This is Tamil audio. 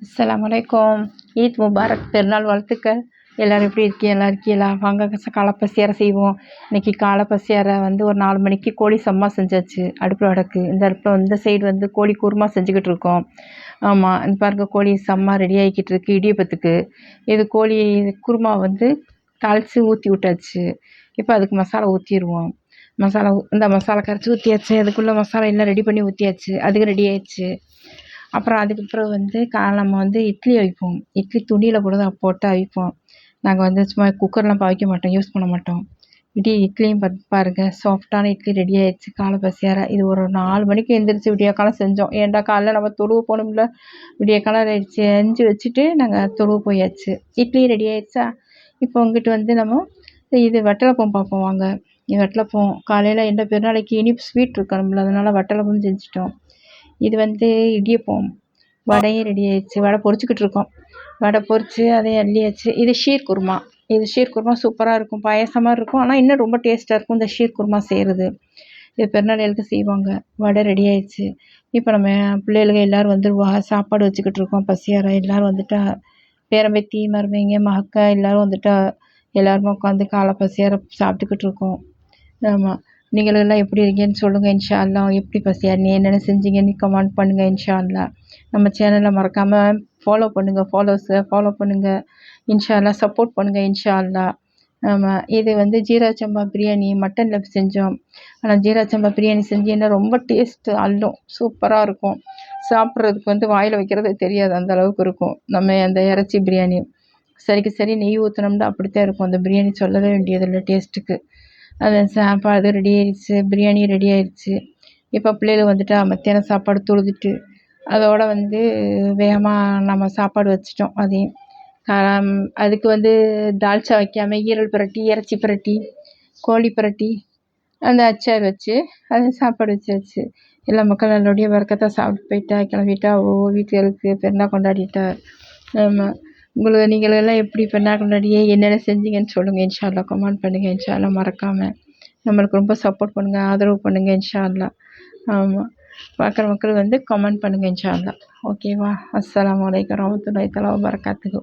அஸ்ஸலாமு அலைக்கும். ஈத் முபாரக். பெருநாள் வாழ்த்துக்கள். எல்லோரும் எப்படி இருக்கீங்க? நல்லா இருக்கீங்களா? வாங்க காலை பசியாரை செய்வோம். இன்றைக்கி காலை பசியாரை வந்து ஒரு 4 மணிக்கு கோழி சம்மா செஞ்சாச்சு. அடுப்பில் வடக்கு இந்த அடுப்பில் இந்த சைடு வந்து கோழி குருமா செஞ்சுக்கிட்டு இருக்கோம். ஆமாம், இந்த பாருங்க கோழி சம்மா ரெடி ஆகிக்கிட்டு இருக்குது இடியப்பத்துக்கு. இது கோழி குருமா வந்து தாளித்து ஊற்றி விட்டாச்சு. இப்போ அதுக்கு மசாலா ஊற்றிடுவோம். இந்த மசாலா கரைச்சி ஊற்றியாச்சு. அதுக்குள்ளே மசாலா எல்லாம் ரெடி பண்ணி ஊற்றியாச்சு. அதுக்கு ரெடி ஆயிடுச்சு. அப்புறம் அதுக்கப்புறம் வந்து நம்ம வந்து இட்லி அவிப்போம். இட்லி துணியில் கூட தான் போட்டு அவிப்போம். நாங்கள் வந்து சும்மா குக்கர்லாம் வைக்க மாட்டோம், யூஸ் பண்ண மாட்டோம். இட்லியும் பாருங்கள், சாஃப்டான இட்லி ரெடி ஆயிடுச்சு. காலை பசியாரை இது ஒரு 4 மணிக்கு எழுந்திரிச்சு விடிய காலம் செஞ்சோம். ஏன்டா காலைல நம்ம தொழுவ போகணும்ல. விடிய காலம் செஞ்சு வச்சுட்டு நாங்கள் தொழுவ போயாச்சு. இட்லி ரெடி ஆயிடுச்சா. இப்போ உங்ககிட்ட வந்து நம்ம இது வட்டலப்பம் பார்ப்போம் வாங்க. வட்டலப்பம் காலையில் எந்த பெருநாளைக்கு இனிப்பு ஸ்வீட் இருக்கணும்ல, அதனால் வட்டலப்பம் செஞ்சுட்டோம். இது வந்து இடியப்பம். வடையும் ரெடி ஆயிடுச்சு. வடை பொரிச்சுக்கிட்டு இருக்கோம். வடை பொரித்து அதையும் அள்ளியாச்சு. இது ஷீர் குருமா. இது ஷீர் குருமா சூப்பராக இருக்கும். பாயசமாக இருக்கும். ஆனால் இன்னும் ரொம்ப டேஸ்ட்டாக இருக்கும் இந்த ஷீர் குருமா செய்கிறது. இது பெருநாளைக்கு செய்வாங்க. வடை ரெடி ஆயிடுச்சு. இப்போ நம்ம பிள்ளைகளுக்கு எல்லோரும் வந்துடுவாங்க. சாப்பாடு வச்சுக்கிட்டு இருக்கோம். பசியாரை எல்லோரும் வந்துட்டா. பேரம்பேத்தி மருமைங்க மகக்கா எல்லோரும் வந்துட்டா. எல்லோருமே உட்காந்து காலை பசியாரை சாப்பிட்டுக்கிட்டு இருக்கோம். ஆமாம், நீங்களெல்லாம் எப்படி இருக்கீங்கன்னு சொல்லுங்கள். இன்ஷா அல்லாஹ். எப்படி பசியார் நீ என்னென்ன செஞ்சீங்கன்னு கமெண்ட் பண்ணுங்கள். இன்ஷா அல்லாஹ். நம்ம சேனலை மறக்காமல் ஃபாலோ பண்ணுங்கள். ஃபாலோ பண்ணுங்கள். இன்ஷா அல்லாஹ் சப்போர்ட் பண்ணுங்கள். இன்ஷா அல்லாஹ். ஆமாம், இது வந்து ஜீரா சம்பா பிரியாணி மட்டனில் செஞ்சோம். ஆனால் ஜீரா சம்பா பிரியாணி செஞ்சீங்கன்னா ரொம்ப டேஸ்ட்டு அள்ளும். சூப்பராக இருக்கும். சாப்பிட்றதுக்கு வந்து வாயில் வைக்கிறது தெரியாது, அந்த அளவுக்கு இருக்கும். நம்ம அந்த இறைச்சி பிரியாணி சரிக்கு சரி நெய் ஊற்றினோம்னா அப்படித்தான் இருக்கும். அந்த பிரியாணி சொல்லவே வேண்டியதில்லை டேஸ்ட்டுக்கு. அது சாப்பாடு ரெடி ஆயிடுச்சு. பிரியாணி ரெடி ஆயிடுச்சு. இப்போ பிள்ளைகள் வந்துட்டா. மத்தியானம் சாப்பாடு தொழுதுட்டு அதோடு வந்து வேகமாக நம்ம சாப்பாடு வச்சிட்டோம். அதையும் அதுக்கு வந்து தால்ச்சா வைக்காமல் ஈரல் பிரட்டி, இறைச்சி பிரட்டி, கோழி பிரட்டி, அந்த அச்சார் வச்சு அது சாப்பாடு வச்சாச்சு. எல்லா மக்கள் நல்லபடியாக வர்க்கத்தான் சாப்பிட்டு போயிட்டா, கிளம்பிட்டா. வீட்டுகளுக்கு பெருநாள் கொண்டாடிட்டா. ஆமாம், நீங்கள் எல்லாம் எப்படி பெருநாள் கொண்டாடியே என்னென்ன செஞ்சீங்கன்னு சொல்லுங்கள். இன்ஷா அல்லாஹ் கமெண்ட் பண்ணுங்கள். இன்ஷா அல்லாஹ் மறக்காமல் நம்மளுக்கு ரொம்ப சப்போர்ட் பண்ணுங்கள், ஆதரவு பண்ணுங்கள். இன்ஷா அல்லாஹ். ஆமாம், பார்க்குற மக்கள் வந்து கமெண்ட் பண்ணுங்கள். இன்ஷா அல்லாஹ். ஓகேவா? அஸ்ஸலாமு அலைக்கும் வரஹ்மத்துல்லாஹி தஆலா வபரகாத்துஹு.